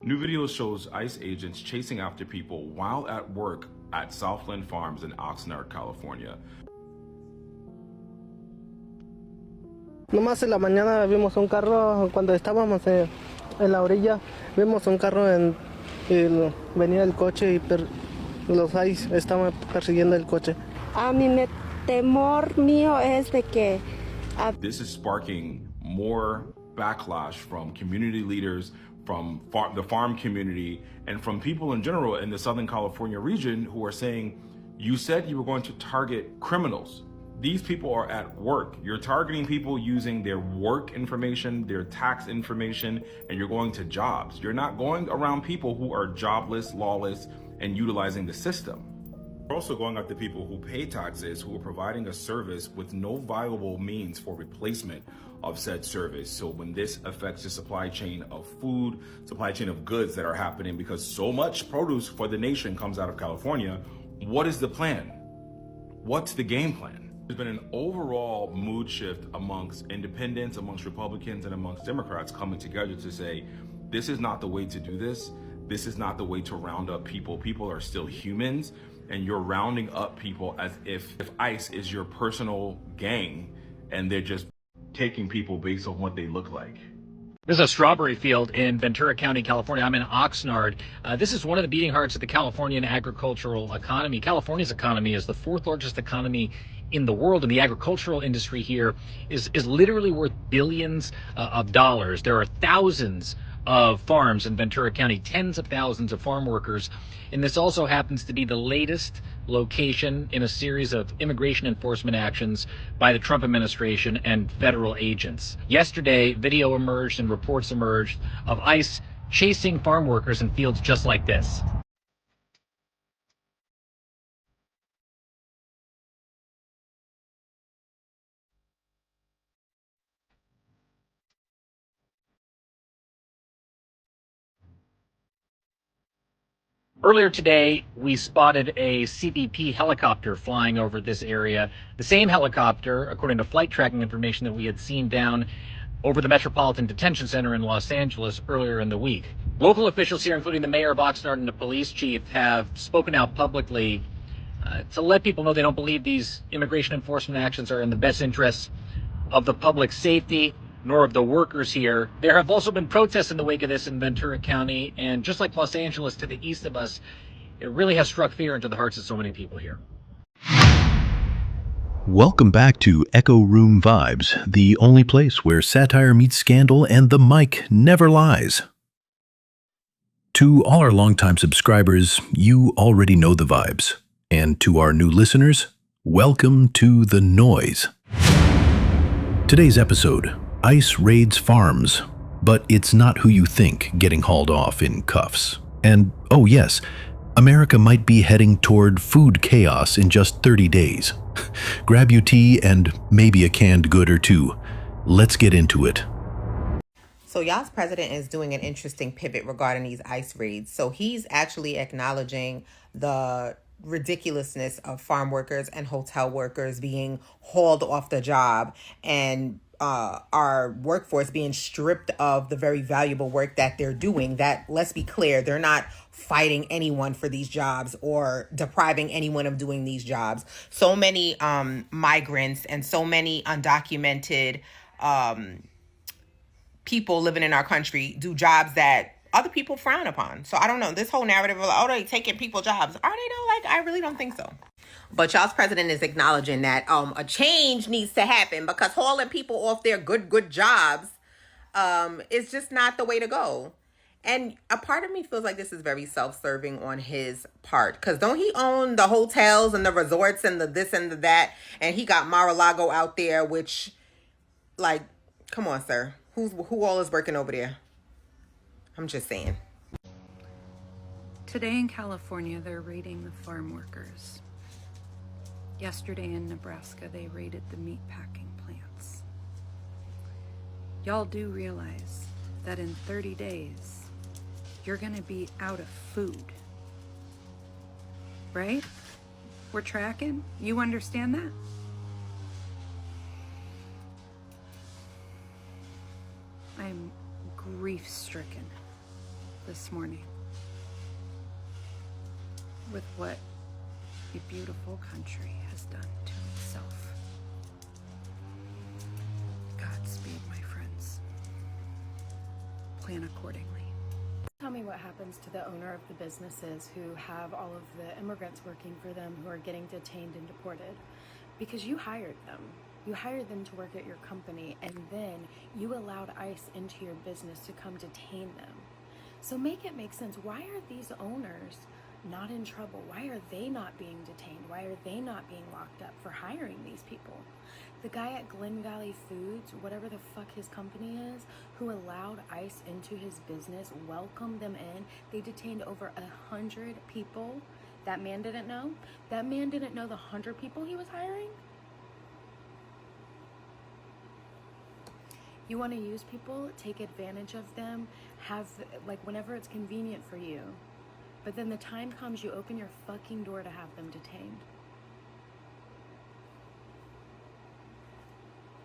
New video shows ICE agents chasing after people while at work at Southland Farms in Oxnard, California. Nomás en la mañana vimos un carro, cuando estábamos en la orilla, vimos un carro venía el coche y los ICE estaban persiguiendo el coche. A mi temor mío es de que... This is sparking more backlash from community leaders, from the farm community, and from people in general in the Southern California region who are saying, you said you were going to target criminals. These people are at work. You're targeting people using their work information, their tax information, and you're going to jobs. You're not going around people who are jobless, lawless, and utilizing the system. We're also going after people who pay taxes, who are providing a service with no viable means for replacement of said service. So when this affects the supply chain of food, supply chain of goods that are happening, because so much produce for the nation comes out of California, what is the plan? What's the game plan? There's been an overall mood shift amongst independents, amongst Republicans, and amongst Democrats coming together to say, this is not the way to do this. This is not the way to round up people. People are still humans, and you're rounding up people as if ICE is your personal gang, and they're just taking people based on what they look like. This is a strawberry field in Ventura County, California. I'm in Oxnard. This is one of the beating hearts of the Californian agricultural economy. California's economy is the fourth largest economy in the world, and the agricultural industry here is literally worth billions of dollars. There are thousands of farms in Ventura County, tens of thousands of farm workers, and this also happens to be the latest location in a series of immigration enforcement actions by the Trump administration and federal agents. Yesterday, video emerged and reports emerged of ICE chasing farm workers in fields just like this. Earlier today, we spotted a CBP helicopter flying over this area. The same helicopter, according to flight tracking information, that we had seen down over the Metropolitan Detention Center in Los Angeles earlier in the week. Local officials here, including the mayor of Oxnard and the police chief, have spoken out publicly to let people know they don't believe these immigration enforcement actions are in the best interests of the public safety nor of the workers here. There have also been protests in the wake of this in Ventura County, and just like Los Angeles to the east of us, it really has struck fear into the hearts of so many people here. Welcome back to Echo Room Vibes, the only place where satire meets scandal and the mic never lies. To all our longtime subscribers, you already know the vibes. And to our new listeners, welcome to the noise. Today's episode, ICE raids farms, but it's not who you think getting hauled off in cuffs. And oh yes, America might be heading toward food chaos in just 30 days. Grab your tea and maybe a canned good or two. Let's get into it. So y'all's president is doing an interesting pivot regarding these ICE raids. So he's actually acknowledging the ridiculousness of farm workers and hotel workers being hauled off the job and our workforce being stripped of the very valuable work that they're doing. That, let's be clear, they're not fighting anyone for these jobs or depriving anyone of doing these jobs. So many migrants and so many undocumented people living in our country do jobs that other people frown upon. So I don't know, this whole narrative of, oh, they're taking people jobs. Are they though? Like, I really don't think so. But y'all's president is acknowledging that a change needs to happen because hauling people off their good jobs is just not the way to go. And a part of me feels like this is very self-serving on his part. Because don't he own the hotels and the resorts and the this and the that? And he got Mar-a-Lago out there, which, like, come on, sir. Who all is working over there? I'm just saying. Today in California, they're raiding the farm workers. Yesterday in Nebraska, they raided the meat packing plants. Y'all do realize that in 30 days, you're gonna be out of food, right? We're tracking? You understand that? I'm grief-stricken this morning with what a beautiful country has done to itself. Godspeed, my friends. Plan accordingly. Tell me what happens to the owner of the businesses who have all of the immigrants working for them who are getting detained and deported. Because you hired them. You hired them to work at your company, and then you allowed ICE into your business to come detain them. So make it make sense. Why are these owners not in trouble? Why are they not being detained? Why are they not being locked up for hiring these people? The guy at Glen Valley Foods, whatever the fuck his company is, who allowed ICE into his business, welcomed them in, they detained over 100 people. That man didn't know? That man didn't know the 100 people he was hiring? You want to use people, take advantage of them, have, like, whenever it's convenient for you. But then the time comes, you open your fucking door to have them detained.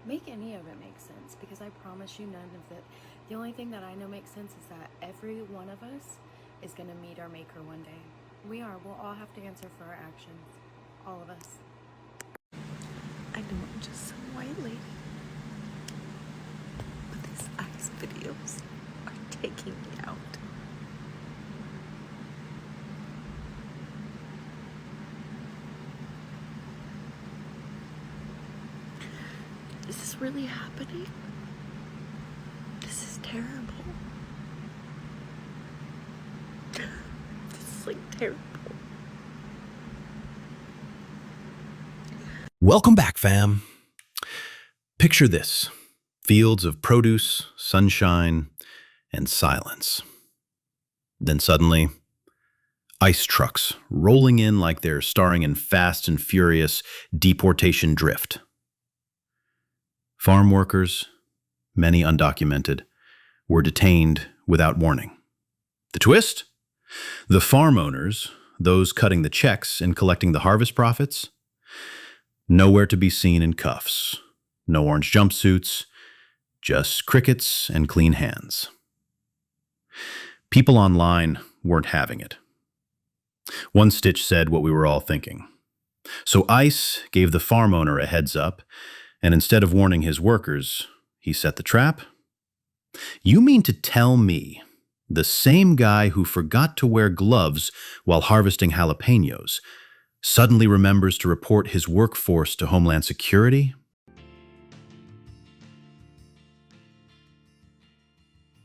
Make any of it make sense, because I promise you none of it. The only thing that I know makes sense is that every one of us is going to meet our maker one day. We are. We'll all have to answer for our actions. All of us. I know I'm just some white lady, but these ICE videos are taking me out. Is this really happening? This is terrible. This is like terrible. Welcome back, fam. Picture this: fields of produce, sunshine, and silence. Then suddenly, ICE trucks rolling in like they're starring in Fast and Furious deportation drift. Farm workers, many undocumented, were detained without warning. The twist? The farm owners, those cutting the checks and collecting the harvest profits, nowhere to be seen in cuffs, no orange jumpsuits, just crickets and clean hands. People online weren't having it. One stitch said what we were all thinking. So ICE gave the farm owner a heads up, and instead of warning his workers, he set the trap? You mean to tell me the same guy who forgot to wear gloves while harvesting jalapenos suddenly remembers to report his workforce to Homeland Security?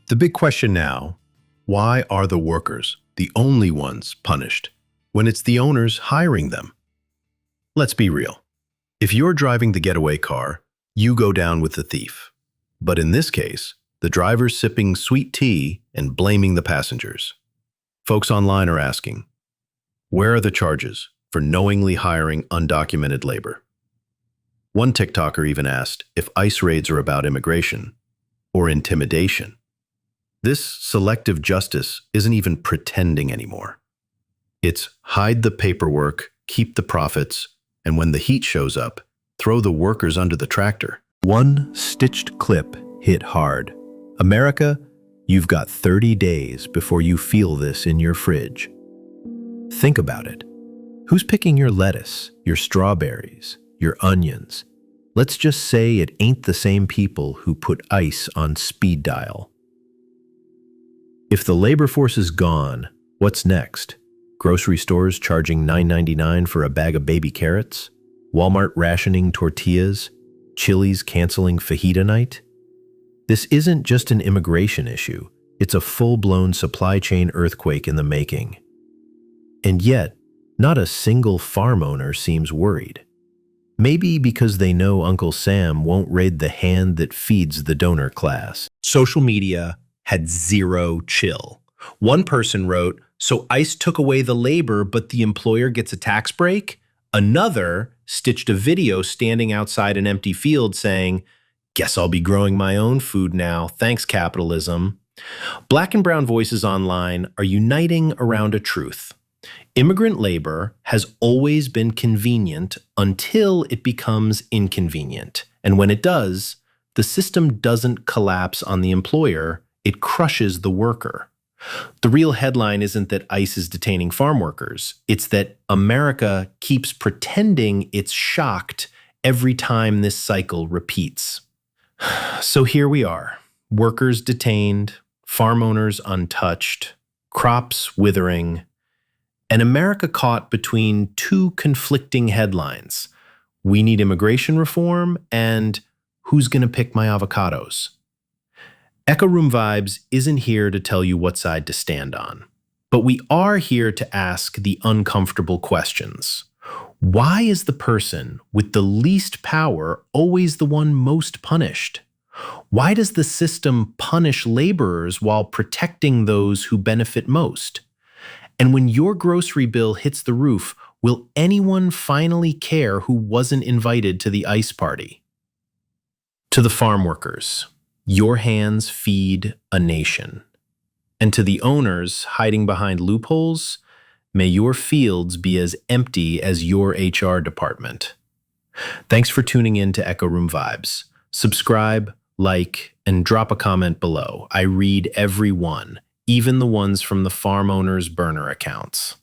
The big question now, why are the workers the only ones punished when it's the owners hiring them? Let's be real. If you're driving the getaway car, you go down with the thief. But in this case, the driver's sipping sweet tea and blaming the passengers. Folks online are asking, where are the charges for knowingly hiring undocumented labor? One TikToker even asked if ICE raids are about immigration or intimidation. This selective justice isn't even pretending anymore. It's hide the paperwork, keep the profits, and when the heat shows up, throw the workers under the tractor. One stitched clip hit hard. America, you've got 30 days before you feel this in your fridge. Think about it. Who's picking your lettuce, your strawberries, your onions? Let's just say it ain't the same people who put ICE on speed dial. If the labor force is gone, what's next? Grocery stores charging $9.99 for a bag of baby carrots? Walmart rationing tortillas? Chili's canceling fajita night? This isn't just an immigration issue. It's a full-blown supply chain earthquake in the making. And yet, not a single farm owner seems worried. Maybe because they know Uncle Sam won't raid the hand that feeds the donor class. Social media had zero chill. One person wrote, "So ICE took away the labor, but the employer gets a tax break?" Another stitched a video standing outside an empty field saying, "Guess I'll be growing my own food now. Thanks, capitalism." Black and brown voices online are uniting around a truth. Immigrant labor has always been convenient until it becomes inconvenient. And when it does, the system doesn't collapse on the employer, it crushes the worker. The real headline isn't that ICE is detaining farm workers. It's that America keeps pretending it's shocked every time this cycle repeats. So here we are, workers detained, farm owners untouched, crops withering, and America caught between two conflicting headlines. We need immigration reform and who's going to pick my avocados? Echo Room Vibes isn't here to tell you what side to stand on, but we are here to ask the uncomfortable questions. Why is the person with the least power always the one most punished? Why does the system punish laborers while protecting those who benefit most? And when your grocery bill hits the roof, will anyone finally care who wasn't invited to the ICE party? To the farm workers, your hands feed a nation. And to the owners hiding behind loopholes, may your fields be as empty as your HR department. Thanks for tuning in to Echo Room Vibes. Subscribe, like, and drop a comment below. I read every one, even the ones from the farm owners' burner accounts.